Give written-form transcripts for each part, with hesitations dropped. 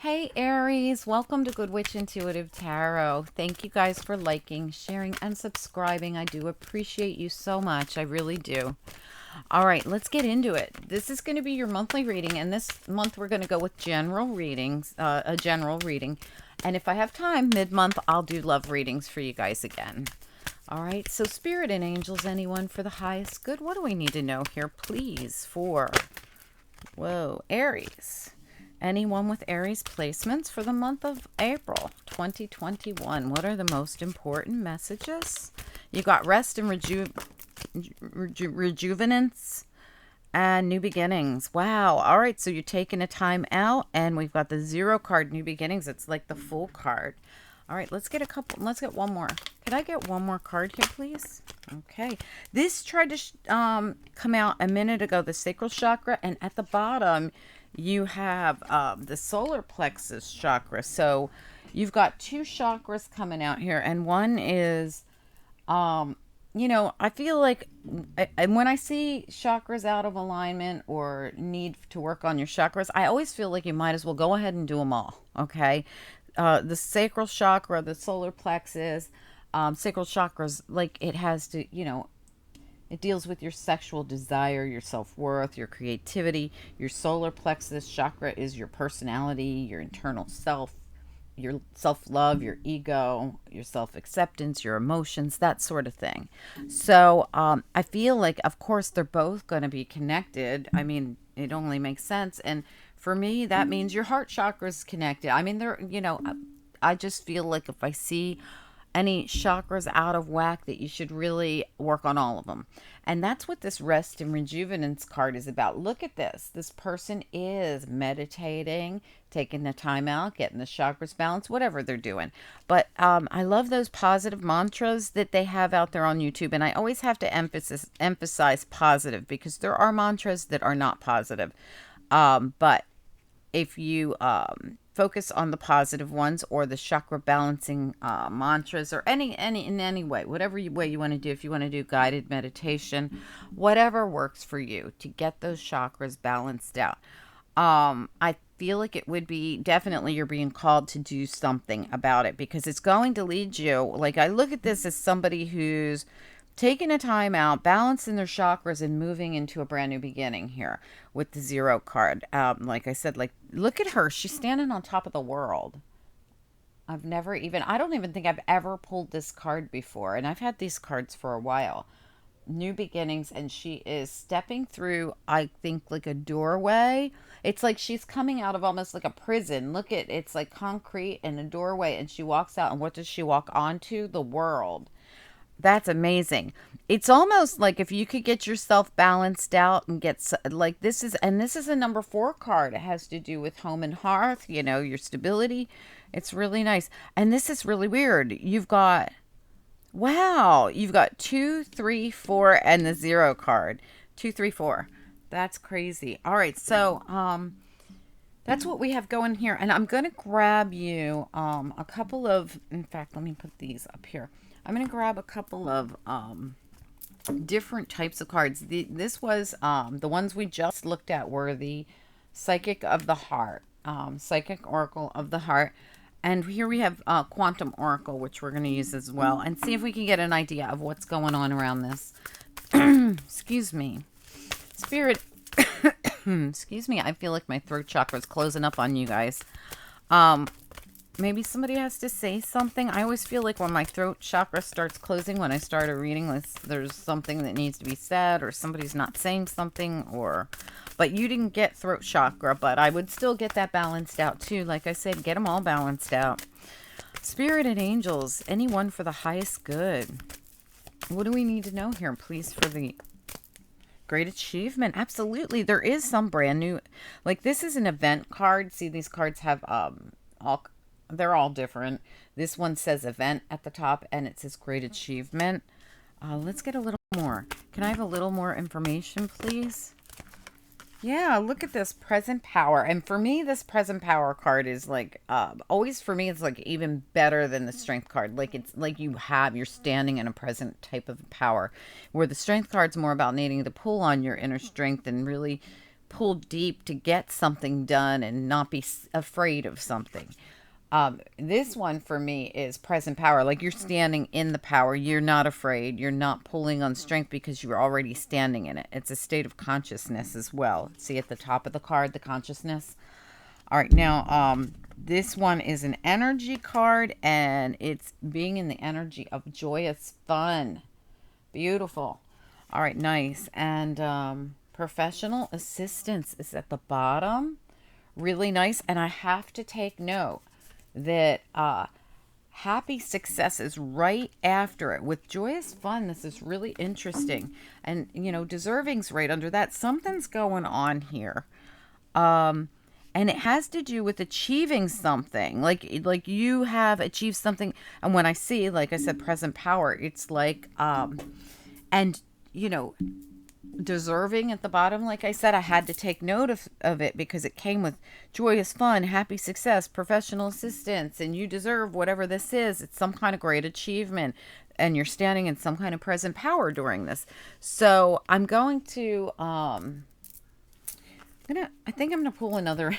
Hey Aries, welcome to Good Witch Intuitive Tarot. Thank you guys for liking, sharing, and subscribing. I do appreciate you so much. I really do. All right, let's get into it. This is going to be your monthly reading, and this month we're going to go with general readings, a general reading. And if I have time, mid-month, I'll do love readings for you guys again. All right, so spirit and angels, anyone for the highest good? What do we need to know here, please, for, Aries? Anyone with Aries placements for the month of April 2021? What are the most important messages? You got rest and rejuvenance and new beginnings. Wow. All right. So you're taking a time out, and we've got the zero card, new beginnings. It's like the full card. All right. Let's get one more. Could I get one more card here, please? Okay. This tried to come out a minute ago, the sacral chakra, and at the bottom, you have the solar plexus chakra. So you've got two chakras coming out here, and one is, I feel like and when I see chakras out of alignment or need to work on your chakras, I always feel like you might as well go ahead and do them all. Okay. The sacral chakra, the solar plexus, sacral chakras, like it has to, it deals with your sexual desire, your self-worth, your creativity. Your solar plexus chakra is your personality, your internal self, your self-love, your ego, your self-acceptance, your emotions, that sort of thing. So I feel like, of course, they're both going to be connected. I mean, it only makes sense. And for me, that means your heart chakra is connected. I mean, I just feel like if I see any chakras out of whack, that you should really work on all of them. And that's what this rest and rejuvenance card is about. Look at this. This person is meditating, taking the time out, getting the chakras balanced, whatever they're doing. But I love those positive mantras that they have out there on YouTube. And I always have to emphasize positive, because there are mantras that are not positive. But if you focus on the positive ones, or the chakra balancing mantras, or any way, whatever way you want to do, if you want to do guided meditation, whatever works for you to get those chakras balanced out. I feel like it would be definitely, you're being called to do something about it, because it's going to lead you. Like, I look at this as somebody who's taking a time out, balancing their chakras, and moving into a brand new beginning here with the zero card. Like I said, like, look at her. She's standing on top of the world. I don't even think I've ever pulled this card before. And I've had these cards for a while. New beginnings. And she is stepping through, I think, like a doorway. It's like she's coming out of almost like a prison. Look at, it's like concrete and a doorway. And she walks out. And what does she walk onto? The world. That's amazing. It's almost like if you could get yourself balanced out and like, this is a number 4 card. It has to do with home and hearth, your stability. It's really nice. And this is really weird. You've got 2, 3, 4, and the 0 card. 2, 3, 4. That's crazy. All right. So, that's what we have going here. And I'm going to grab you a couple of, in fact, let me put these up here. I'm going to grab a couple of different types of cards. This was the ones we just looked at were the Psychic of the Heart, Psychic Oracle of the Heart. And here we have Quantum Oracle, which we're going to use as well, and see if we can get an idea of what's going on around this. Excuse me. Spirit, excuse me. I feel like my throat chakra is closing up on you guys. Maybe somebody has to say something. I always feel like when my throat chakra starts closing, when I start a reading, there's something that needs to be said, or somebody's not saying something, but you didn't get throat chakra, but I would still get that balanced out too. Like I said, get them all balanced out. Spirit and angels, anyone for the highest good. What do we need to know here, please, for the great achievement? Absolutely. There is some brand new, like, this is an event card. See, these cards have they're all different. This one says event at the top, and it says great achievement. Let's get a little more. Can I have a little more information, please? Yeah, look at this present power. And for me, this present power card is like, always for me, it's like even better than the strength card. Like, it's like you're standing in a present type of power, where the strength card's more about needing to pull on your inner strength and really pull deep to get something done and not be afraid of something. This one for me is present power. Like you're standing in the power. You're not afraid. You're not pulling on strength because you're already standing in it. It's a state of consciousness as well. See at the top of the card, the consciousness. All right, now this one is an energy card, and it's being in the energy of joyous fun. Beautiful. All right, nice. And professional assistance is at the bottom. Really nice. And I have to take note that happy success is right after it. With joyous fun, this is really interesting. And, you know, deserving's right under that. Something's going on here. And it has to do with achieving something. Like you have achieved something. And when I see, like I said, present power, it's like, and, you know, deserving at the bottom, like I said, I had to take note of it because it came with joyous fun, happy success, professional assistance, and you deserve whatever this is. It's some kind of great achievement, and you're standing in some kind of present power during this. So I'm going to I think I'm gonna pull another.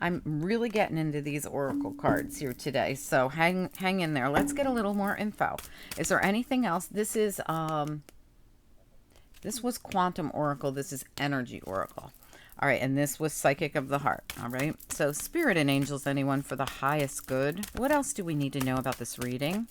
I'm really getting into these oracle cards here today, so hang in there. Let's get a little more info. Is there anything else? This was Quantum Oracle. This is Energy Oracle. All right, and this was Psychic of the Heart. All right, so Spirit and Angels, anyone for the highest good. What else do we need to know about this reading?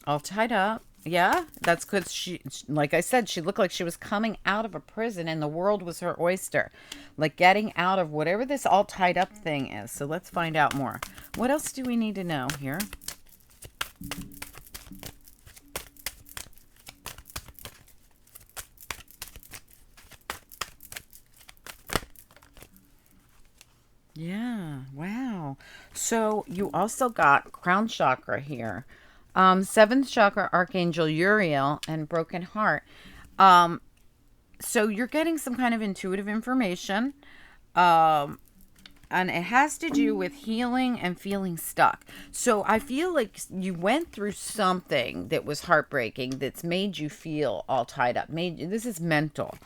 All tied up. Yeah, that's because she, like I said, she looked like she was coming out of a prison and the world was her oyster. Like getting out of whatever this all tied up thing is. So let's find out more. What else do we need to know here? Yeah, wow. So you also got crown chakra here. Seventh chakra, Archangel Uriel, and broken heart. Um, so you're getting some kind of intuitive information. Um, and it has to do with healing and feeling stuck. So I feel like you went through something that was heartbreaking that's made you feel all tied up. This is mental.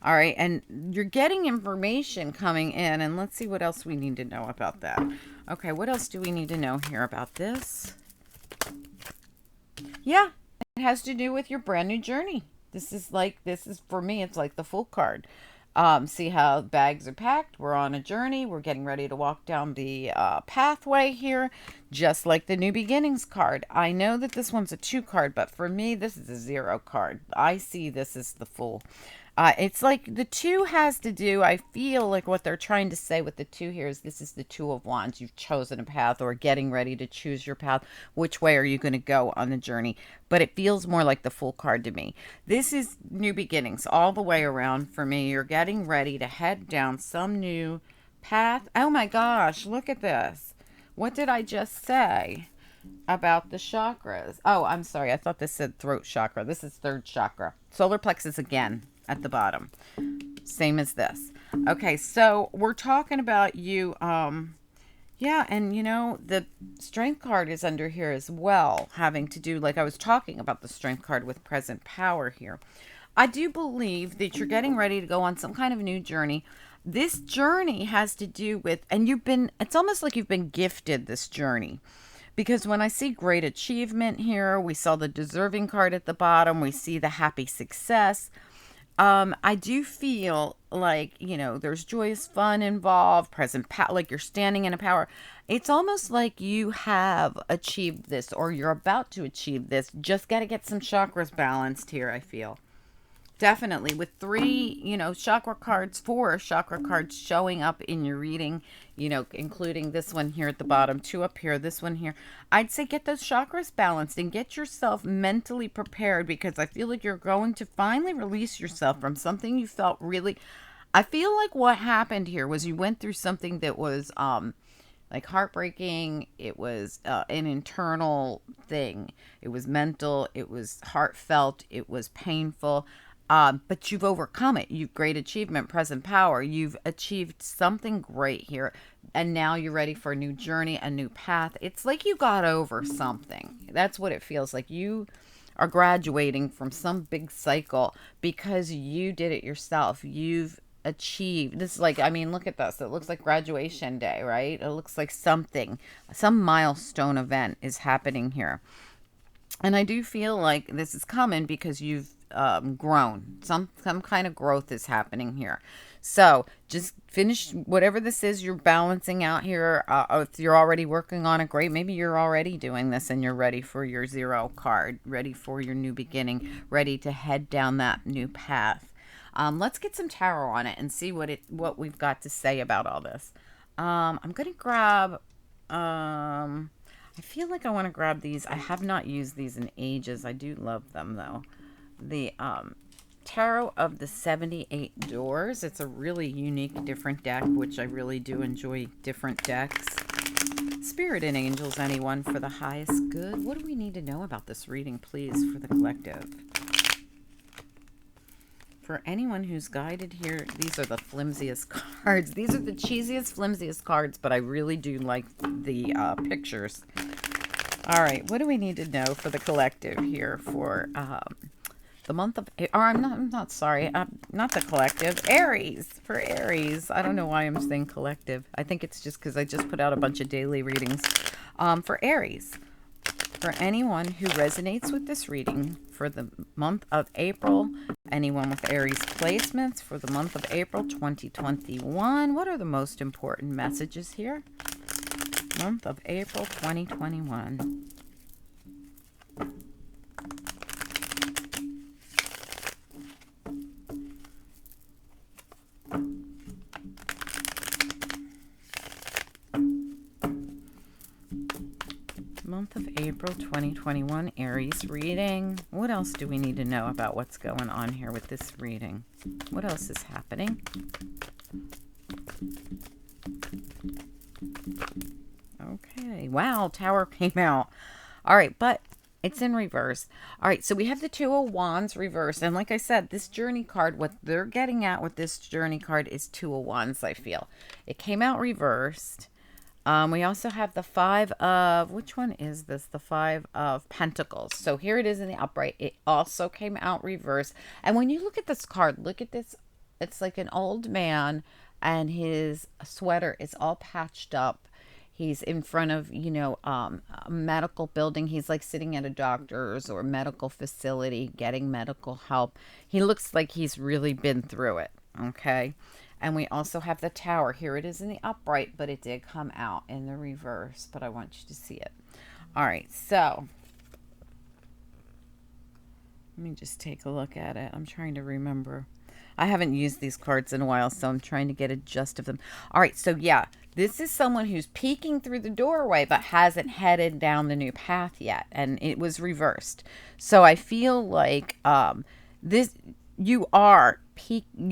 All right, and you're getting information coming in, and let's see what else we need to know about that. Okay, what else do we need to know here about this? Yeah, it has to do with your brand new journey. This is for me, it's like the Fool card. See how bags are packed. We're on a journey. We're getting ready to walk down the pathway here, just like the New Beginnings card. I know that this one's a 2 card, but for me, this is a 0 card. I see this as the Fool. It's like the 2 has to do, I feel like what they're trying to say with the 2 here is this is the 2 of Wands. You've chosen a path or getting ready to choose your path. Which way are you going to go on the journey? But it feels more like the Fool card to me. This is new beginnings all the way around for me. You're getting ready to head down some new path. Oh my gosh, look at this. What did I just say about the chakras? Oh, I'm sorry. I thought this said throat chakra. This is 3rd chakra. Solar plexus again at the bottom. Same as this. Okay, so we're talking about you. Yeah, and you know, the strength card is under here as well, having to do, like I was talking about the strength card with present power here. I do believe that you're getting ready to go on some kind of new journey. This journey has to do with, and it's almost like you've been gifted this journey. Because when I see great achievement here, we saw the deserving card at the bottom, we see the happy success. I do feel like, you know, there's joyous fun involved, present power, like you're standing in a power. It's almost like you have achieved this or you're about to achieve this. Just got to get some chakras balanced here, I feel. Definitely. With 3, you know, chakra cards, 4 chakra cards showing up in your reading, you know, including this one here at the bottom, 2 up here, this one here. I'd say get those chakras balanced and get yourself mentally prepared because I feel like you're going to finally release yourself from something you felt really. I feel like what happened here was you went through something that was like heartbreaking. It was an internal thing. It was mental. It was heartfelt. It was painful. But you've overcome it. You've great achievement, present power. You've achieved something great here. and now you're ready for a new journey, a new path. It's like you got over something. That's what it feels like. You are graduating from some big cycle because you did it yourself. You've achieved this. Is like, I mean, look at this. It looks like graduation day, right? It looks like something, some milestone event is happening here. And I do feel like this is coming because you've grown. Some kind of growth is happening here. So just finish whatever this is you're balancing out here. If you're already working on it, great. Maybe you're already doing this and you're ready for your zero card, ready for your new beginning, ready to head down that new path. Let's get some tarot on it and see what we've got to say about all this. I'm gonna grab. I feel like I want to grab these. I have not used these in ages. I do love them though. The Tarot of the 78 Doors. It's a really unique, different deck, which I really do enjoy different decks. Spirit and angels, anyone, for the highest good. What do we need to know about this reading, please, for the collective? For anyone who's guided here, these are the flimsiest cards. These are the cheesiest, flimsiest cards, but I really do like the pictures. All right, what do we need to know for the collective here for the month of, or I'm not sorry, not the collective, Aries, for Aries. I don't know why I'm saying collective. I think it's just because I just put out a bunch of daily readings. For Aries, for anyone who resonates with this reading for the month of April, anyone with Aries placements for the month of April 2021, what are the most important messages here? Month of April 2021. Month of April 2021 Aries reading. What else do we need to know about what's going on here with this reading? What else is happening? Okay. Wow, Tower came out. All right, but it's in reverse. All right, so we have the Two of Wands reversed. And like I said, this journey card, what they're getting at with this journey card is Two of Wands, I feel. It came out reversed. We also have the Five of, which one is this? The Five of Pentacles. So here it is in the upright. It also came out reversed. And when you look at this card, look at this. It's like an old man and his sweater is all patched up. He's in front of, a medical building. He's like sitting at a doctor's or medical facility getting medical help. He looks like he's really been through it. Okay. And we also have the Tower. Here it is in the upright, but it did come out in the reverse. But I want you to see it. All right, so let me just take a look at it. I'm trying to remember. I haven't used these cards in a while, so I'm trying to get a gist of them. All right, so yeah, this is someone who's peeking through the doorway but hasn't headed down the new path yet, and it was reversed. So I feel like you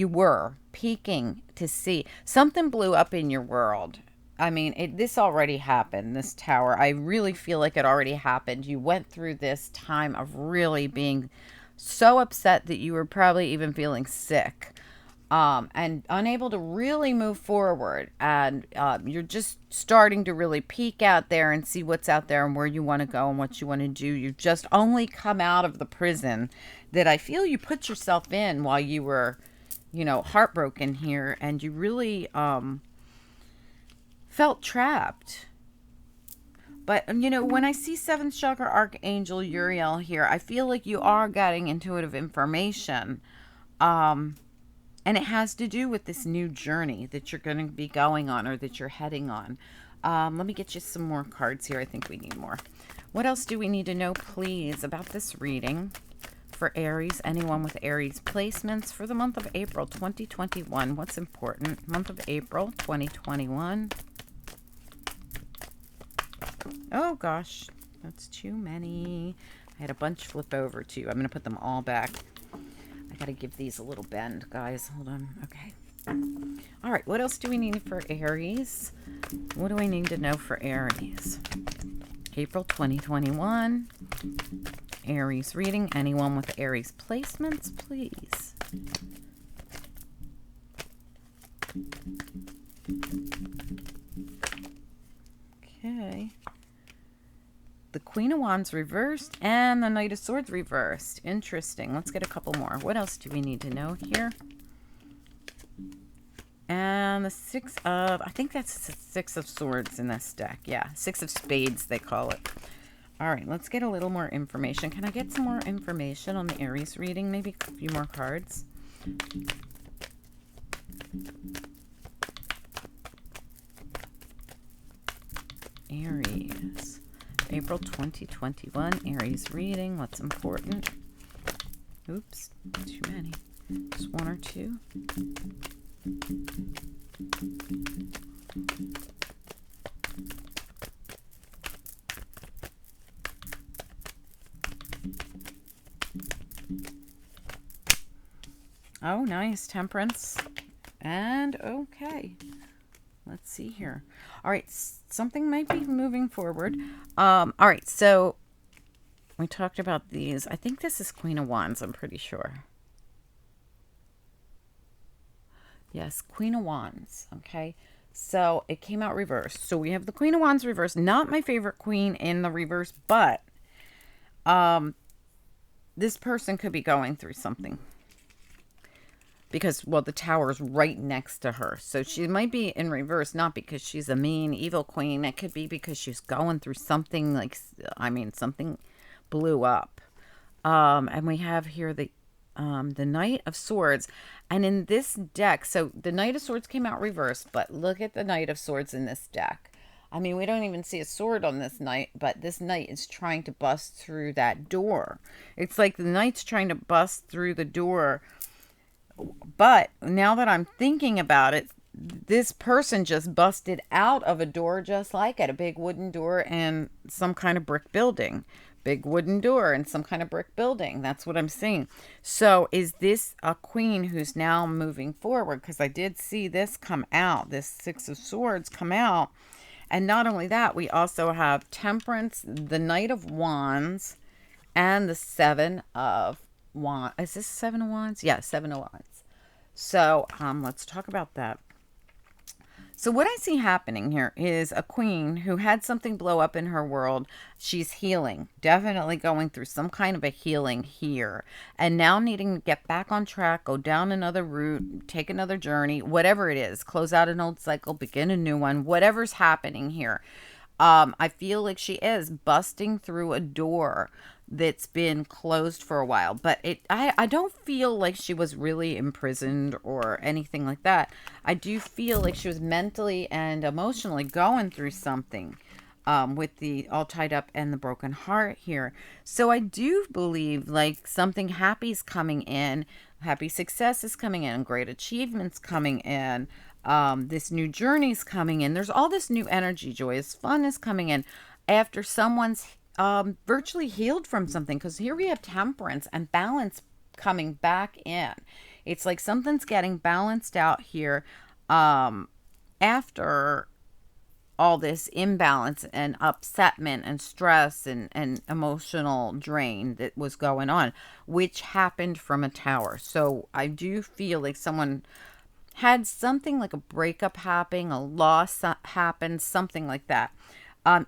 were peeking to see something blew up in your world. I mean, this already happened, this Tower. I really feel like it already happened. You went through this time of really being so upset that you were probably even feeling sick, and unable to really move forward. And you're just starting to really peek out there and see what's out there and where you want to go and what you want to do. You've just only come out of the prison that I feel you put yourself in while you were, heartbroken here, and you really felt trapped. But, when I see 7th Chakra Archangel Uriel here, I feel like you are getting intuitive information. And it has to do with this new journey that you're going to be going on or that you're heading on. Let me get you some more cards here. I think we need more. What else do we need to know, please, about this reading? For Aries, anyone with Aries placements for the month of April 2021. What's important? Month of April 2021. Oh gosh, that's too many. I had a bunch flip over too. I'm going to put them all back. I got to give these a little bend, guys. Hold on. Okay. All right, what else do we need for Aries? What do I need to know for Aries? April 2021. Aries reading. Anyone with Aries placements, please. Queen of Wands reversed and the Knight of Swords reversed. Interesting. Let's get a couple more. What else do we need to know here? And the I think that's the Six of Swords in this deck. Yeah, Six of Spades, they call it. All right, let's get a little more information. Can I get some more information on the Aries reading? Maybe a few more cards. Aries. April 2021, Aries reading. What's important? Oops, too many. Just one or two. Oh, nice. Temperance. And okay. Let's see here. All right, something might be moving forward. All right, so we talked about these. I think this is Queen of Wands, I'm pretty sure. Yes, Queen of Wands, okay? So it came out reversed. So we have the Queen of Wands reversed. Not my favorite queen in the reverse, but this person could be going through something. Because, well, the tower is right next to her. So she might be in reverse, not because she's a mean, evil queen. It could be because she's going through something like, I mean, something blew up. And we have here the Knight of Swords. And in this deck, so the Knight of Swords came out reversed, but look at the Knight of Swords in this deck. I mean, we don't even see a sword on this knight, but this knight is trying to bust through that door. It's like the knight's trying to bust through the door. But now that I'm thinking about it, this person just busted out of a door just like it, a big wooden door and some kind of brick building. Big wooden door and some kind of brick building. That's what I'm seeing. So is this a queen who's now moving forward? Because I did see this come out, this Six of Swords come out. And not only that, we also have Temperance, the Knight of Wands, and the Seven of Wands. Is this Seven of Wands? Yeah, Seven of Wands. So let's talk about that. So what I see happening here is a queen who had something blow up in her world. She's healing, definitely going through some kind of a healing here. And now needing to get back on track, go down another route, take another journey, whatever it is, close out an old cycle, begin a new one, whatever's happening here. I feel like she is busting through a door that's been closed for a while, but I don't feel like she was really imprisoned or anything like that. I do feel like she was mentally and emotionally going through something with the all tied up and the broken heart here. So I do believe like something happy's coming in, happy success is coming in, great achievements coming in. This new journey's coming in. There's all this new energy, joyous fun is coming in after someone's virtually healed from something, because here we have temperance and balance coming back in. It's like something's getting balanced out here after all this imbalance and upsetment and stress and emotional drain that was going on, which happened from a tower. So I do feel like someone had something like a breakup happening, a loss happened, something like that.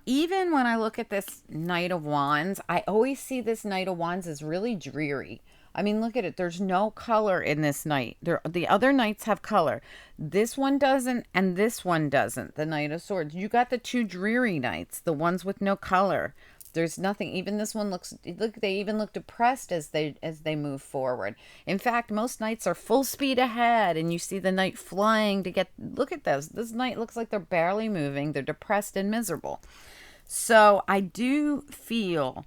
Even when I look at this Knight of Wands, I always see this Knight of Wands as really dreary. I mean, look at it. There's no color in this knight. The other knights have color. This one doesn't, and this one doesn't. The Knight of Swords. You got the two dreary knights, the ones with no color. There's nothing. Even this one looks. Look, they even look depressed as they move forward. In fact, most knights are full speed ahead, and you see the knight flying to get. Look at this. This knight looks like they're barely moving. They're depressed and miserable. So I do feel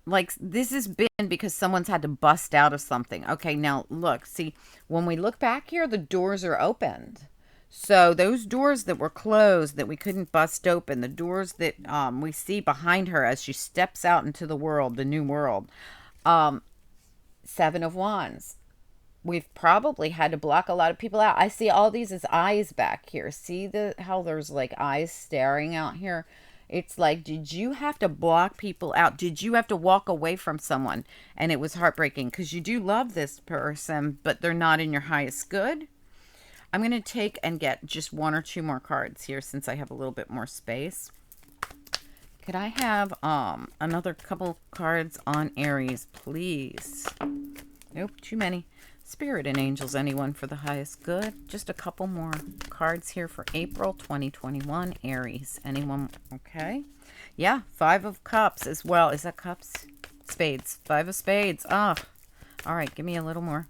like this has been because someone's had to bust out of something. Okay, now look, see, when we look back here, the doors are opened. So those doors that were closed that we couldn't bust open, the doors that we see behind her as she steps out into the world, the new world, Seven of Wands. We've probably had to block a lot of people out. I see all these as eyes back here. See how there's like eyes staring out here? It's like, did you have to block people out? Did you have to walk away from someone? And it was heartbreaking because you do love this person, but they're not in your highest good. I'm going to take and get just one or two more cards here since I have a little bit more space. Could I have another couple cards on Aries, please? Nope, too many. Spirit and angels, anyone for the highest good? Just a couple more cards here for April 2021, Aries. Anyone? Okay. Yeah, Five of Cups as well. Is that cups? Spades. Five of Spades. Ah. All right, give me a little more.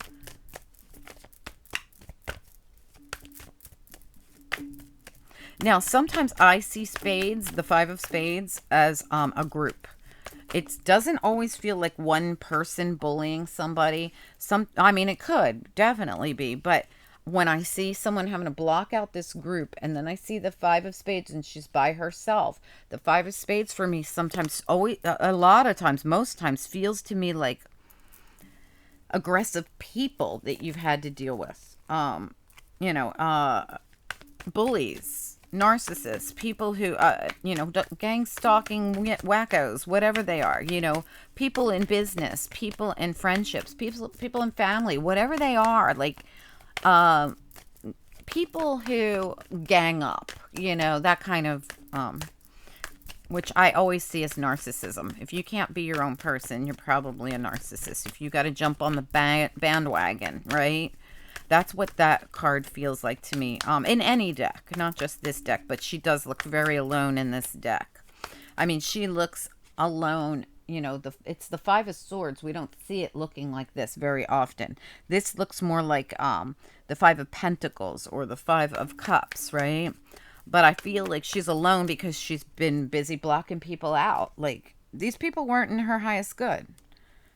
Now, sometimes I see spades, the Five of Spades, as a group. It doesn't always feel like one person bullying somebody. I mean, it could definitely be, but when I see someone having to block out this group and then I see the Five of Spades and she's by herself, the Five of Spades for me sometimes, always, a lot of times, most times, feels to me like aggressive people that you've had to deal with. You know, bullies, narcissists, people who, gang stalking wackos, whatever they are, people in business, people in friendships, people in family, whatever they are, like, people who gang up, that kind of, which I always see as narcissism. If you can't be your own person, you're probably a narcissist. If you got to jump on the bandwagon, right? That's what that card feels like to me. In any deck, not just this deck, but she does look very alone in this deck. I mean, she looks alone. It's the Five of Swords. We don't see it looking like this very often. This looks more like the Five of Pentacles or the Five of Cups, right? But I feel like she's alone because she's been busy blocking people out. Like, these people weren't in her highest good.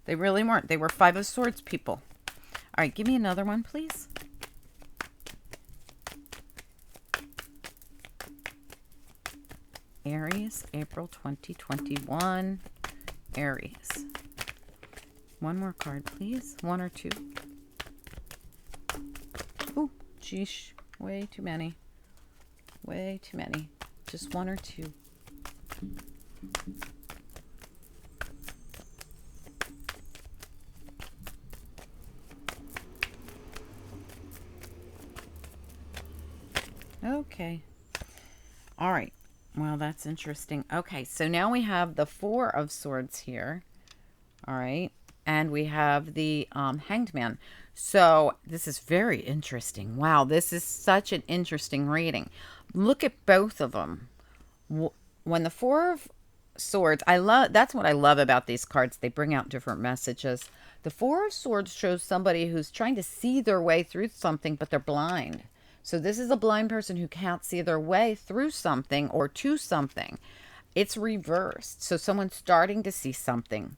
They really weren't. They were Five of Swords people. All right, give me another one, please. Aries, April 2021. Aries. One more card, please. One or two. Ooh, geesh. Way too many. Way too many. Just one or two. Okay. All right. Well, that's interesting. Okay, so now we have the Four of Swords here. All right. And we have the Hanged Man. So this is very interesting. Wow, this is such an interesting reading. Look at both of them. When the Four of Swords, that's what I love about these cards. They bring out different messages. The Four of Swords shows somebody who's trying to see their way through something, but they're blind. So this is a blind person who can't see their way through something or to something. It's reversed. So someone's starting to see something.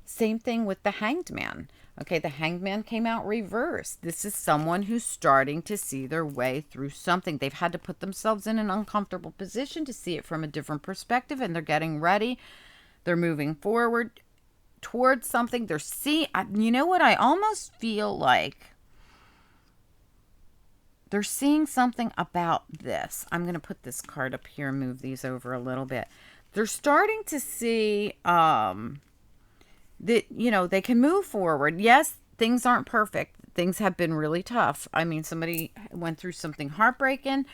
Same thing with the Hanged Man. Okay, the Hanged Man came out reversed. This is someone who's starting to see their way through something. They've had to put themselves in an uncomfortable position to see it from a different perspective, and they're getting ready. They're moving forward towards something. You know what? I almost feel like they're seeing something about this. I'm going to put this card up here and move these over a little bit. They're starting to see that, they can move forward. Yes, things aren't perfect. Things have been really tough. I mean, somebody went through something heartbreaking.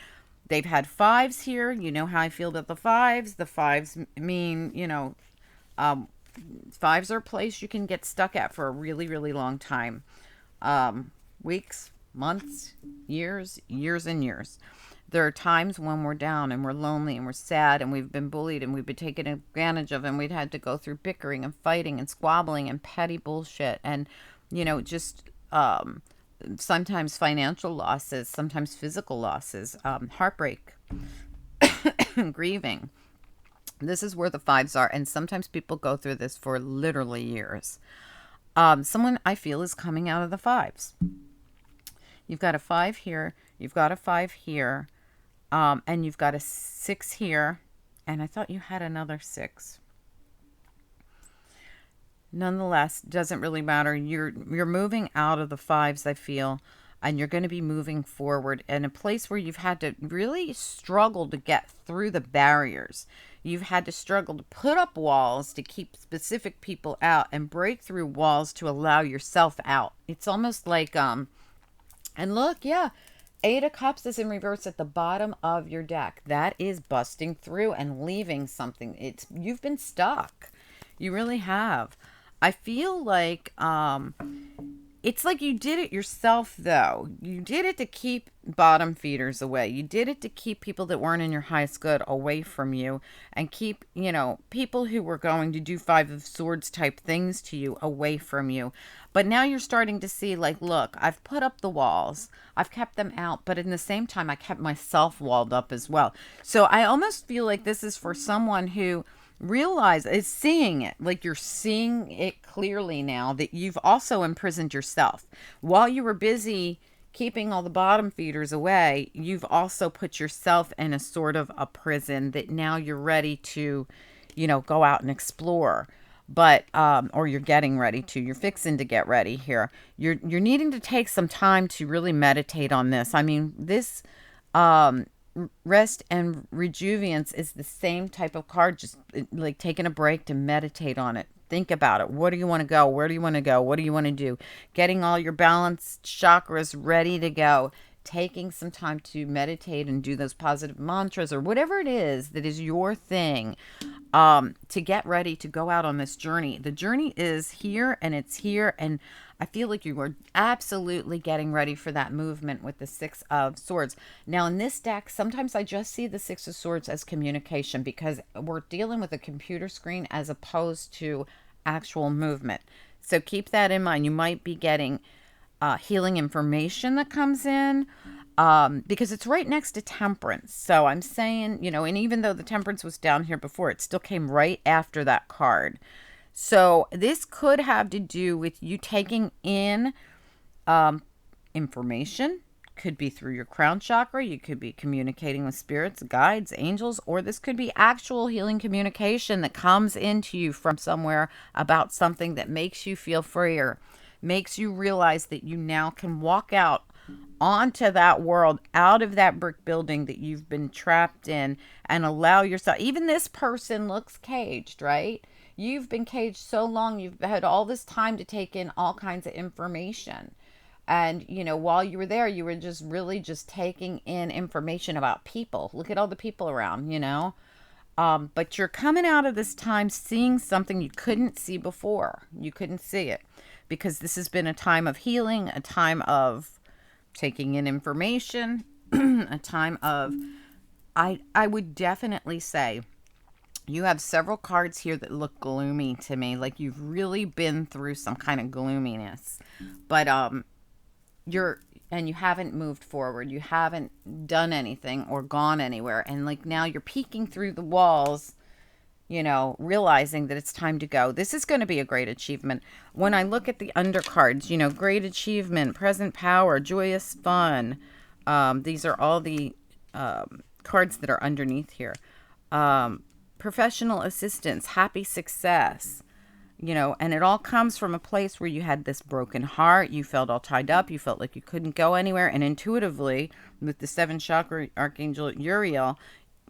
They've had fives here. You know how I feel about the fives. The fives mean, fives are a place you can get stuck at for a really, really long time. Weeks, months, years and years. There are times when we're down and we're lonely and we're sad and we've been bullied and we've been taken advantage of and we've had to go through bickering and fighting and squabbling and petty bullshit and, just sometimes financial losses, sometimes physical losses, heartbreak, grieving. This is where the fives are, and sometimes people go through this for literally years. Someone I feel is coming out of the fives. You've got a 5 here, you've got a 5 here, and you've got a 6 here, and I thought you had another 6. Nonetheless, doesn't really matter. You're moving out of the fives, I feel, and you're going to be moving forward in a place where you've had to really struggle to get through the barriers. You've had to struggle to put up walls to keep specific people out and break through walls to allow yourself out. It's almost like, and look, yeah, Eight of Cups is in reverse at the bottom of your deck. That is busting through and leaving something. You've been stuck. You really have. I feel like it's like you did it yourself, though. You did it to keep bottom feeders away. You did it to keep people that weren't in your highest good away from you, and keep, people who were going to do Five of Swords type things to you away from you. But now you're starting to see, like, look, I've put up the walls, I've kept them out, but in the same time, I kept myself walled up as well. So I almost feel like this is for someone who realize is seeing it, like you're seeing it clearly now, that you've also imprisoned yourself while you were busy keeping all the bottom feeders away. You've also put yourself in a sort of a prison that now you're ready to go out and explore. But or you're getting ready to, you're fixing to get ready here. You're needing to take some time to really meditate on this. I mean, this rest and rejuvenance is the same type of card, just like taking a break to meditate on it. Think about it. What do you want to go? Where do you want to go? What do you want to do? Getting all your balanced chakras ready to go. Taking some time to meditate and do those positive mantras or whatever it is that is your thing, to get ready to go out on this journey. The journey is here, and it's here, and I feel like you are absolutely getting ready for that movement with the Six of Swords. Now, in this deck, sometimes I just see the Six of Swords as communication, because we're dealing with a computer screen as opposed to actual movement. So keep that in mind. You might be getting healing information that comes in, because it's right next to Temperance. So I'm saying, and even though the Temperance was down here before, it still came right after that card. So this could have to do with you taking in information. Could be through your crown chakra. You could be communicating with spirits, guides, angels, or this could be actual healing communication that comes into you from somewhere about something that makes you feel freer, makes you realize that you now can walk out onto that world, out of that brick building that you've been trapped in, and allow yourself. Even this person looks caged, right? You've been caged so long. You've had all this time to take in all kinds of information. And, while you were there, you were just really just taking in information about people. Look at all the people around, But you're coming out of this time seeing something you couldn't see before. You couldn't see it because this has been a time of healing, a time of taking in information, a time of, I would definitely say, you have several cards here that look gloomy to me, like you've really been through some kind of gloominess, but you haven't moved forward, you haven't done anything or gone anywhere, and like now you're peeking through the walls, realizing that it's time to go. This is going to be a great achievement. When I look at the undercards, great achievement, present power, joyous fun. These are all the cards that are underneath here. Professional assistance, happy success, and it all comes from a place where you had this broken heart. You felt all tied up. You felt like you couldn't go anywhere. And intuitively, with the 7th chakra archangel Uriel,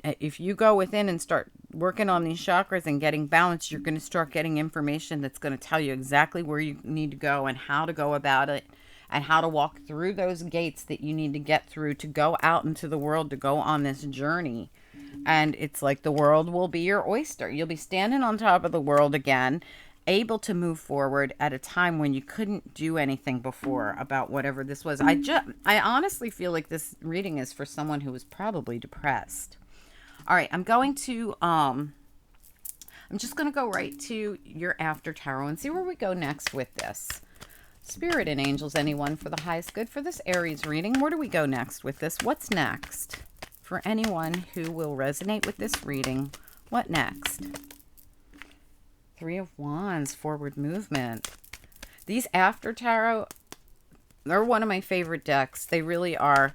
if you go within and start working on these chakras and getting balanced, you're going to start getting information that's going to tell you exactly where you need to go and how to go about it, and how to walk through those gates that you need to get through to go out into the world, to go on this journey. And it's like the world will be your oyster. You'll be standing on top of the world again, able to move forward at a time when you couldn't do anything before about whatever this was. I honestly feel like this reading is for someone who was probably depressed. All right, I'm just going to go right to your after tarot and see where we go next with this. Spirit and angels, anyone for the highest good for this Aries reading. Where do we go next with this? What's next? For anyone who will resonate with this reading, what next? 3 of Wands, forward movement. These after tarot, they're one of my favorite decks. They really are.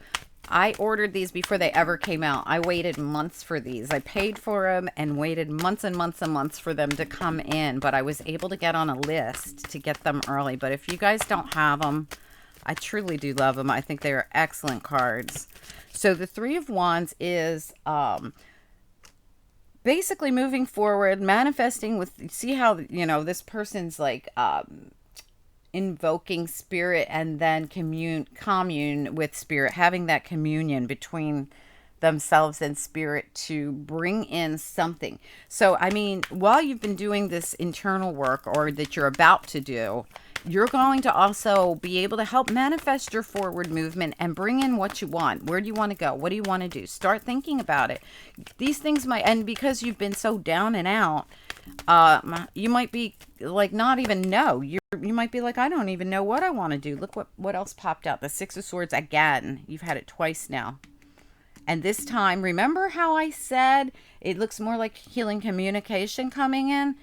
I ordered these before they ever came out. I waited months for these. I paid for them and waited months and months and months for them to come in. But I was able to get on a list to get them early. But if you guys don't have them, I truly do love them. I think they are excellent cards. So the 3 of Wands is basically moving forward, manifesting with, see how, this person's like invoking spirit and then commune with spirit, having that communion between themselves and spirit to bring in something. So, I mean, while you've been doing this internal work, or that you're about to do, you're going to also be able to help manifest your forward movement and bring in what you want. Where do you want to go? What do you want to do? Start thinking about it. These things might, and because you've been so down and out, you might be like not even know. You might be like, I don't even know what I want to do. Look what else popped out. The Six of Swords again. You've had it twice now. And this time, remember how I said it looks more like healing communication coming in?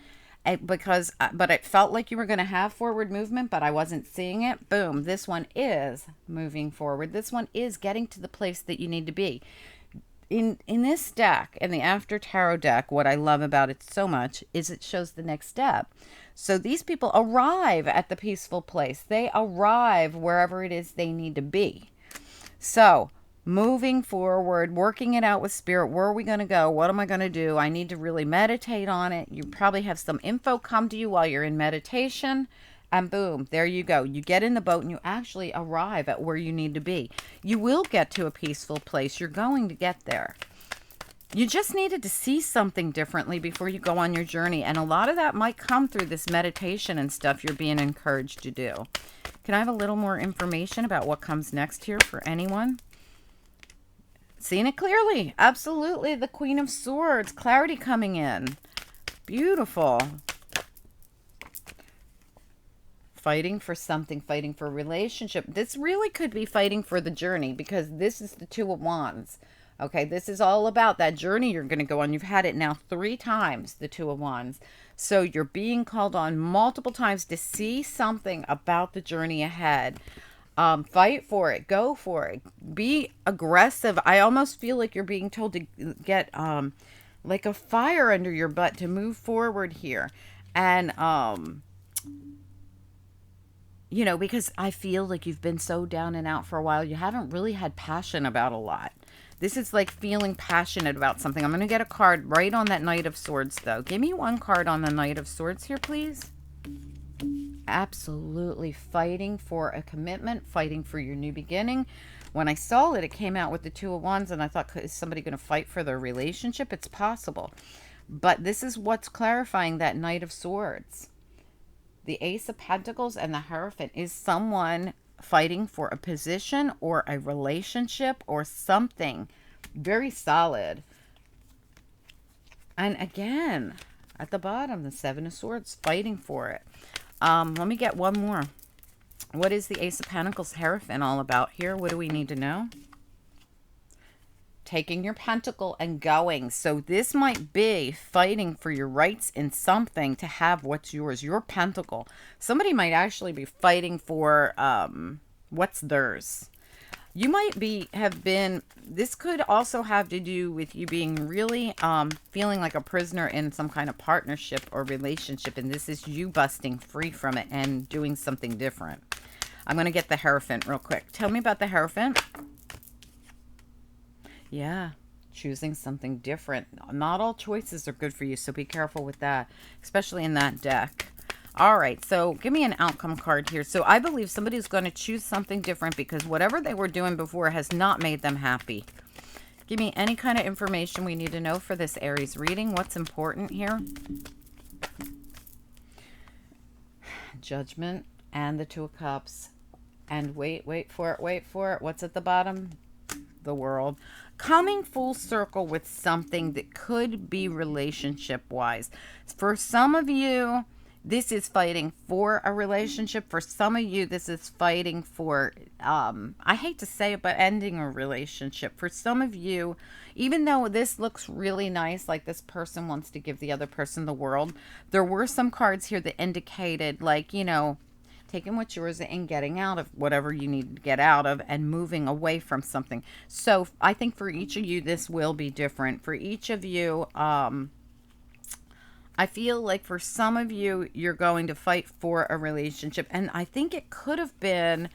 But it felt like you were going to have forward movement, but I wasn't seeing it. Boom. This one is moving forward. This one is getting to the place that you need to be. In this deck, in the After Tarot deck, what I love about it so much is it shows the next step. So these people arrive at the peaceful place. They arrive wherever it is they need to be. So moving forward, working it out with spirit. Where are we going to go? What am I going to do? I need to really meditate on it. You probably have some info come to you while you're in meditation, and boom, there you go. You get in the boat and you actually arrive at where you need to be. You will get to a peaceful place. You're going to get there. You just needed to see something differently before you go on your journey, and a lot of that might come through this meditation and stuff you're being encouraged to do. Can I have a little more information about what comes next here for anyone? Seeing it clearly. Absolutely. The Queen of Swords. Clarity coming in. Beautiful. Fighting for something. Fighting for a relationship. This really could be fighting for the journey, because this is the Two of Wands. Okay, this is all about that journey you're going to go on. You've had it now 3 times, the Two of Wands. So you're being called on multiple times to see something about the journey ahead. Fight for it. Go for it. Be aggressive. I almost feel like you're being told to get like a fire under your butt to move forward here. And you know, because I feel like you've been so down and out for a while, you haven't really had passion about a lot. This is like feeling passionate about something. I'm going to get a card right on that Knight of Swords, though. Give me one card on the Knight of Swords here, please. Absolutely fighting for a commitment, fighting for your new beginning. When I saw it, it came out with the Two of Wands, and I thought, is somebody going to fight for their relationship? It's possible. But this is what's clarifying that Knight of Swords. The Ace of Pentacles and the Hierophant is someone fighting for a position or a relationship or something very solid. And again, at the bottom, the Seven of Swords, fighting for it. Let me get one more. What is the Ace of Pentacles Hierophant all about here? What do we need to know? Taking your pentacle and going. So this might be fighting for your rights in something to have what's yours, your pentacle. Somebody might actually be fighting for what's theirs. You might have been, this could also have to do with you being really feeling like a prisoner in some kind of partnership or relationship, and this is you busting free from it and doing something different. I'm going to get the Hierophant real quick. Tell me about the Hierophant. Yeah, choosing something different. Not all choices are good for you, so be careful with that, especially in that deck. All right, so give me an outcome card here. So I believe somebody's going to choose something different because whatever they were doing before has not made them happy. Give me any kind of information we need to know for this Aries reading. What's important here? Judgment and the Two of Cups. And wait for it. What's at the bottom? The World. Coming full circle with something that could be relationship-wise. For some of you, this is fighting for a relationship. For some of you, this is fighting for, I hate to say it, but ending a relationship. For some of you, even though this looks really nice, like this person wants to give the other person the world, there were some cards here that indicated, like, you know, taking what's yours and getting out of whatever you need to get out of and moving away from something. So I think for each of you, this will be different. For each of you, I feel like for some of you, you're going to fight for a relationship. And I think it could have been,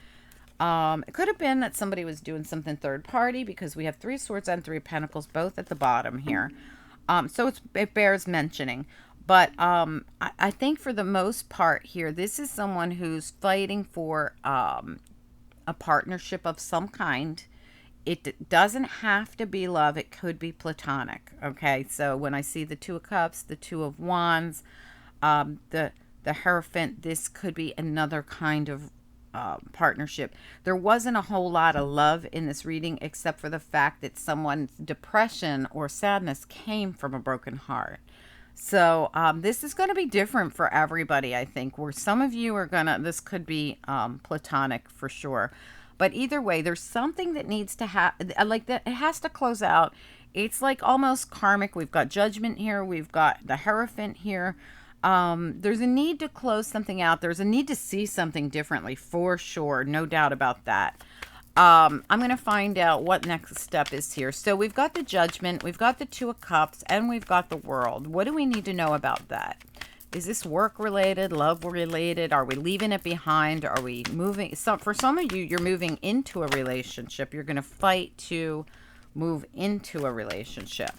that somebody was doing something third party, because we have 3 Swords and 3 Pentacles, both at the bottom here. So it bears mentioning. But I think for the most part here, this is someone who's fighting for a partnership of some kind. It doesn't have to be love, it could be platonic. Okay, so when I see the Two of Cups, the Two of Wands, the Hierophant, this could be another kind of partnership. There wasn't a whole lot of love in this reading, except for the fact that someone's depression or sadness came from a broken heart. So this is going to be different for everybody, I think, where some of you are going to, this could be platonic for sure. But either way, there's something that needs to like that. It has to close out. It's like almost karmic. We've got Judgment here. We've got the Hierophant here. There's a need to close something out. There's a need to see something differently for sure. No doubt about that. I'm going to find out what next step is here. So we've got the Judgment, we've got the Two of Cups, and we've got the World. What do we need to know about that? Is this work related, love related? Are we leaving it behind? Are we moving? For some of you, you're moving into a relationship. You're going to fight to move into a relationship.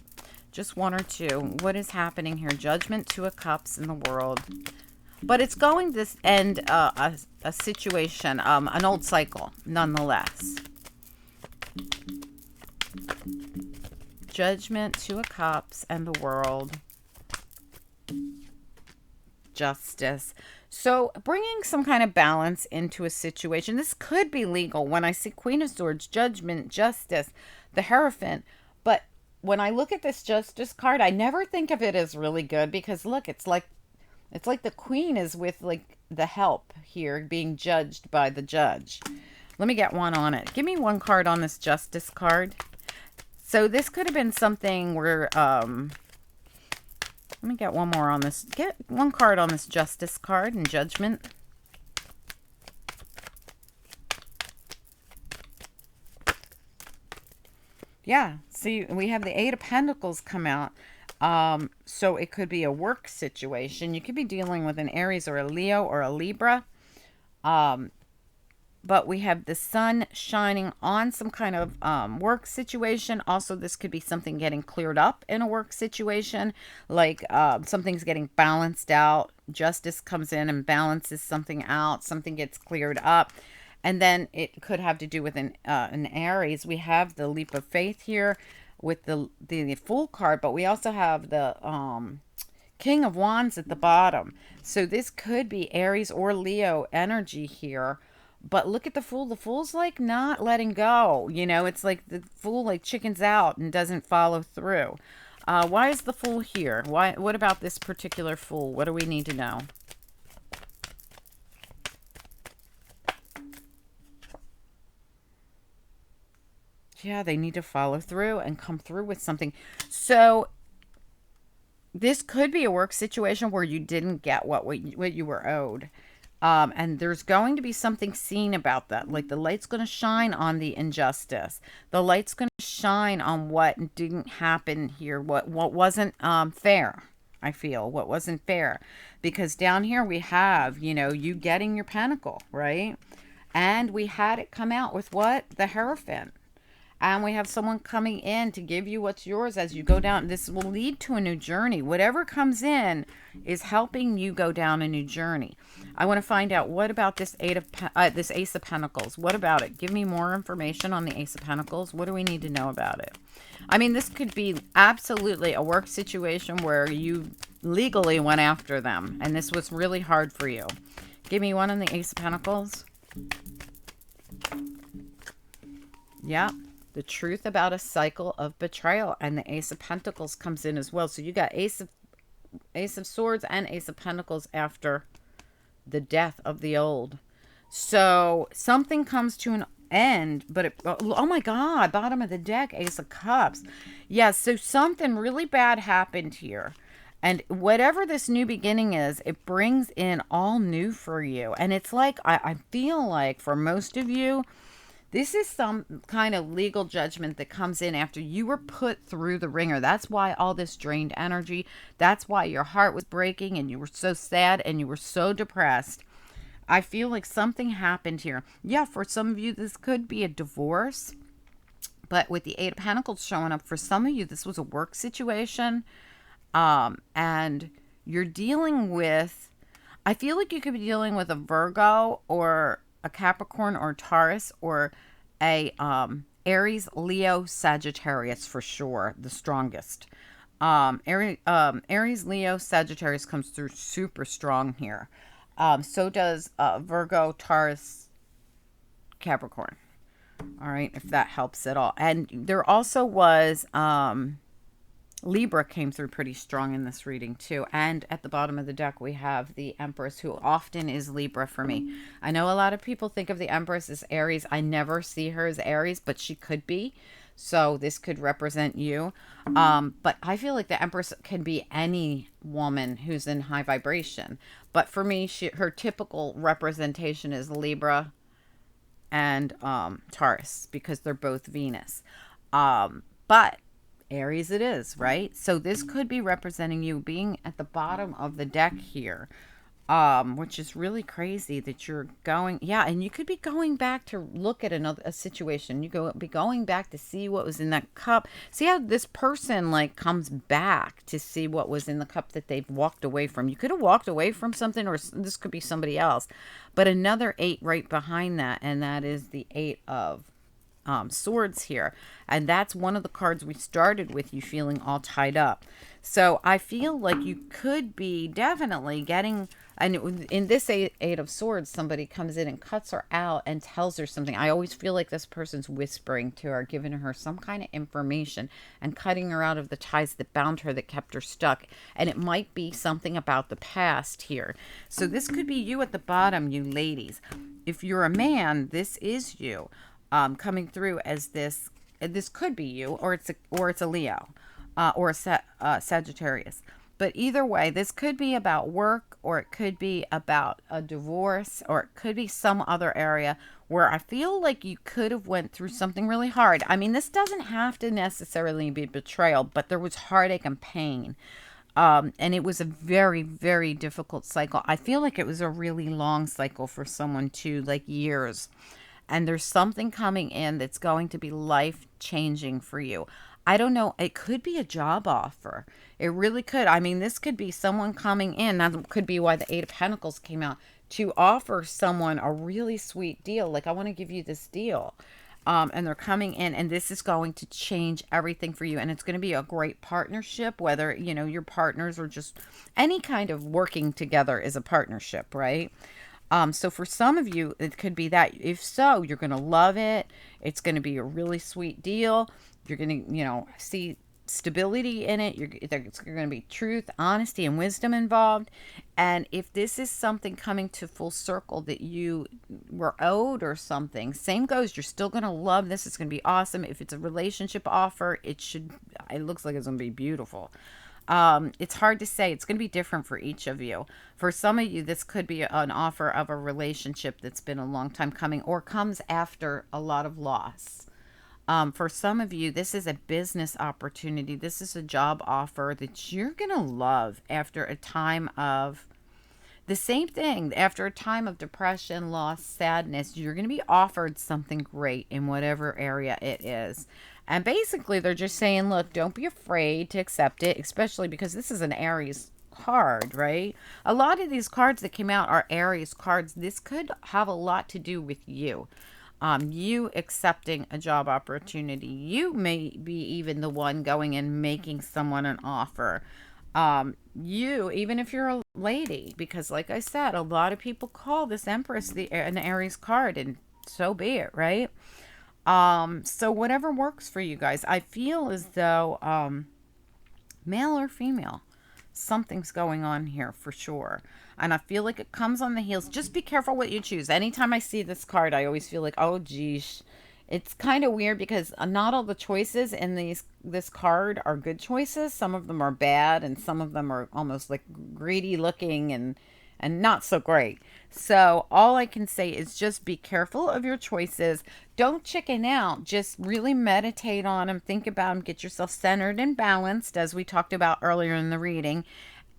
Just one or two. What is happening here? Judgment, Two of Cups, in the World. But it's going to end a situation, an old cycle, nonetheless. Judgment, Two of Cups, and the World. Justice. So bringing some kind of balance into a situation. This could be legal. When I see Queen of Swords, Judgment, Justice, the Hierophant. But when I look at this Justice card, I never think of it as really good, because look, it's like the Queen is with like the help here, being judged by the judge. Let me get one on it. Give me one card on this Justice card. So this could have been something where let me get one more on this. Get one card on this Justice card and Judgment. Yeah, see, we have the Eight of Pentacles come out. So it could be a work situation. You could be dealing with an Aries or a Leo or a Libra. But we have the sun shining on some kind of work situation. Also, this could be something getting cleared up in a work situation, like something's getting balanced out. Justice comes in and balances something out. Something gets cleared up. And then it could have to do with an Aries. We have the leap of faith here with the Fool card, but we also have the King of Wands at the bottom. So this could be Aries or Leo energy here. But look at the Fool. The Fool's like not letting go. You know, it's like the Fool like chickens out and doesn't follow through. Why is the Fool here? What about this particular Fool? What do we need to know? Yeah, they need to follow through and come through with something. So this could be a work situation where you didn't get what you were owed. And there's going to be something seen about that. Like the light's going to shine on the injustice. The light's going to shine on what didn't happen here. What wasn't fair, I feel. What wasn't fair. Because down here we have, you know, you getting your pentacle, right? And we had it come out with what? The Hierophant. And we have someone coming in to give you what's yours as you go down. This will lead to a new journey. Whatever comes in is helping you go down a new journey. I want to find out, what about this this Ace of Pentacles? What about it? Give me more information on the Ace of Pentacles. What do we need to know about it? I mean, this could be absolutely a work situation where you legally went after them, and this was really hard for you. Give me one on the Ace of Pentacles. Yeah. The truth about a cycle of betrayal, and the Ace of Pentacles comes in as well. So you got Ace of Swords and Ace of Pentacles after the death of the old. So something comes to an end, but oh my God, bottom of the deck, Ace of Cups. Yeah, so something really bad happened here. And whatever this new beginning is, it brings in all new for you. And it's like, I feel like for most of you, this is some kind of legal judgment that comes in after you were put through the ringer. That's why all this drained energy. That's why your heart was breaking and you were so sad and you were so depressed. I feel like something happened here. Yeah, for some of you, this could be a divorce. But with the Eight of Pentacles showing up, for some of you, this was a work situation. And you're dealing with, I feel like you could be dealing with a Virgo or a Capricorn or Taurus or a Aries, Leo, Sagittarius for sure, the strongest. Aries, Leo, Sagittarius comes through super strong here. So does Virgo, Taurus, Capricorn. All right, if that helps at all. And there also was Libra came through pretty strong in this reading too. And at the bottom of the deck, we have the Empress, who often is Libra for me. I know a lot of people think of the Empress as Aries. I never see her as Aries, but she could be. So this could represent you. But I feel like the Empress can be any woman who's in high vibration. But for me, her typical representation is Libra and Taurus, because they're both Venus. But Aries it is, right? So this could be representing you being at the bottom of the deck here, which is really crazy that you're going, yeah, and you could be going back to look at a situation. Be going back to see what was in that cup. See how this person like comes back to see what was in the cup that they've walked away from. You could have walked away from something, or this could be somebody else. But another 8 right behind that, and that is the 8 of swords here. And that's one of the cards we started with, you feeling all tied up. So I feel like you could be definitely getting, and in this eight of swords, somebody comes in and cuts her out and tells her something. I always feel like this person's whispering to her, giving her some kind of information and cutting her out of the ties that bound her, that kept her stuck. And it might be something about the past here. So this could be you at the bottom, you ladies. If you're a man, this is you. Coming through as this. This could be you, or it's a Leo, or a Sagittarius. But either way, this could be about work, or it could be about a divorce, or it could be some other area where I feel like you could have went through something really hard. I mean, this doesn't have to necessarily be betrayal, but there was heartache and pain. And it was a very, very difficult cycle. I feel like it was a really long cycle for someone too, like years. And there's something coming in that's going to be life changing for you. I don't know. It could be a job offer. It really could. I mean, this could be someone coming in. That could be why the 8 of Pentacles came out, to offer someone a really sweet deal. Like, I want to give you this deal. And they're coming in, and this is going to change everything for you. And it's going to be a great partnership, whether, you know, your partners or just any kind of working together is a partnership, right? So for some of you, it could be that. If so, you're going to love it. It's going to be a really sweet deal. You're going to, you know, see stability in it. It's going to be truth, honesty, and wisdom involved. And if this is something coming to full circle that you were owed or something, same goes. You're still going to love this. It's going to be awesome. If it's a relationship offer, it looks like it's going to be beautiful. It's hard to say. It's going to be different for each of you. For some of you, this could be an offer of a relationship that's been a long time coming, or comes after a lot of loss. For some of you, this is a business opportunity. This is a job offer that you're going to love after a time of the same thing. After a time of depression, loss, sadness, you're going to be offered something great in whatever area it is. And basically, they're just saying, look, don't be afraid to accept it, especially because this is an Aries card, right? A lot of these cards that came out are Aries cards. This could have a lot to do with you. You accepting a job opportunity. You may be even the one going and making someone an offer. You, even if you're a lady, because like I said, a lot of people call this Empress an Aries card, and so be it, right? So whatever works for you guys. I feel as though, male or female, something's going on here for sure. And I feel like it comes on the heels. Just be careful what you choose. Anytime I see this card, I always feel like, oh, geez. It's kind of weird because not all the choices in this card are good choices. Some of them are bad, and some of them are almost like greedy looking and not so great. So all I can say is just be careful of your choices. Don't chicken out. Just really meditate on them. Think about them. Get yourself centered and balanced, as we talked about earlier in the reading.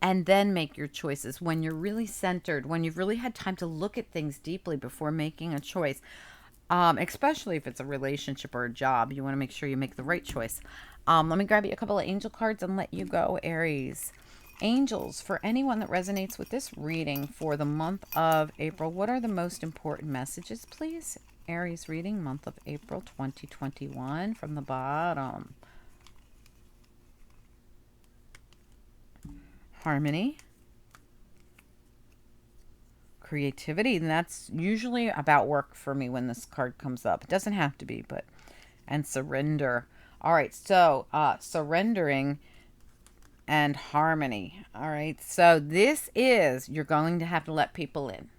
And then make your choices when you're really centered, when you've really had time to look at things deeply before making a choice. Especially if it's a relationship or a job, you want to make sure you make the right choice. Let me grab you a couple of angel cards and let you go, Aries. Angels, for anyone that resonates with this reading for the month of April, what are the most important messages, please? Aries reading, month of April 2021, from the bottom. Harmony, creativity, and that's usually about work for me when this card comes up. It doesn't have to be, but, and surrender. All right, so surrendering and harmony. All right, so this is, you're going to have to let people in.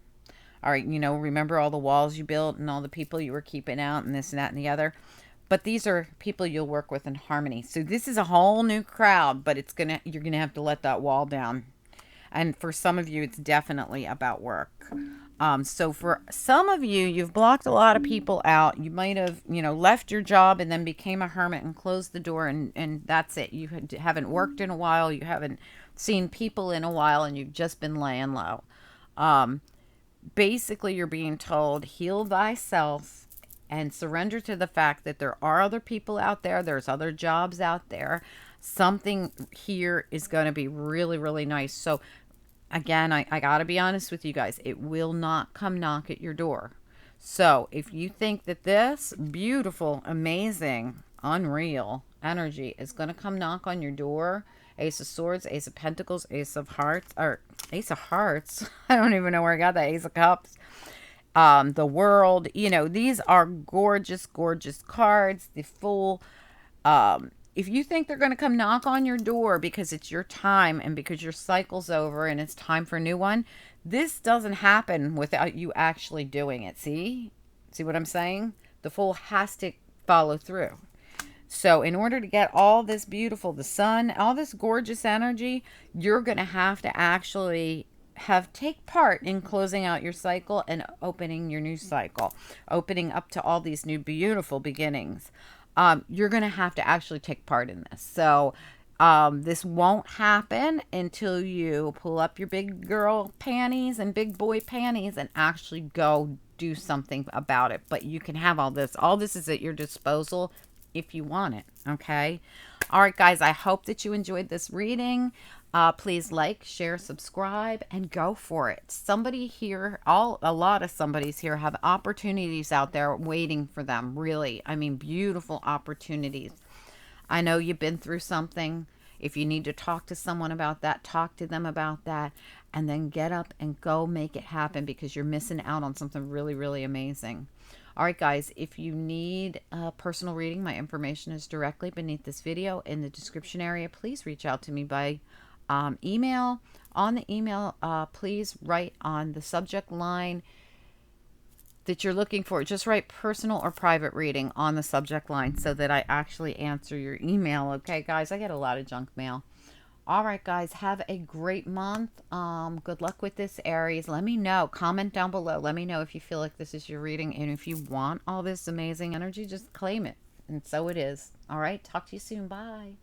All right, remember all the walls you built and all the people you were keeping out and this and that and the other. But these are people you'll work with in harmony. So this is a whole new crowd, but you're gonna have to let that wall down. And for some of you, it's definitely about work. So for some of you, you've blocked a lot of people out. You might have, left your job and then became a hermit and closed the door, and that's it. You haven't worked in a while. You haven't seen people in a while, and you've just been laying low. Basically, you're being told, heal thyself and surrender to the fact that there are other people out there. There's other jobs out there. Something here is going to be really, really nice. So again, I got to be honest with you guys. It will not come knock at your door. So if you think that this beautiful, amazing, unreal energy is going to come knock on your door, Ace of Swords, Ace of Pentacles, Ace of Hearts, or Ace of Hearts. I don't even know where I got that. Ace of Cups. The World. These are gorgeous, gorgeous cards. The Fool. If you think they're going to come knock on your door because it's your time and because your cycle's over and it's time for a new one, this doesn't happen without you actually doing it. See what I'm saying? The Fool has to follow through. So in order to get all this beautiful, the sun, all this gorgeous energy, you're going to have to actually take part in closing out your cycle and opening your new cycle, opening up to all these new beautiful beginnings. You're going to have to actually take part in this. So this won't happen until you pull up your big girl panties and big boy panties and actually go do something about it. But you can have all this. All this is at your disposal if you want it. Okay. All right, guys, I hope that you enjoyed this reading. Please like, share, subscribe, and go for it. Somebody here, a lot of somebody's here have opportunities out there waiting for them. Really, I mean, beautiful opportunities. I know you've been through something. If you need to talk to someone about that, talk to them about that, and then get up and go make it happen, because you're missing out on something really, really amazing. All right, guys, if you need a personal reading, my information is directly beneath this video in the description area. Please reach out to me by email. On the email, please write on the subject line that you're looking for. Just write personal or private reading on the subject line so that I actually answer your email. Okay, guys, I get a lot of junk mail. All right, guys, have a great month. Good luck with this, Aries. Let me know. Comment down below. Let me know if you feel like this is your reading. And if you want all this amazing energy, just claim it. And so it is. All right, talk to you soon. Bye.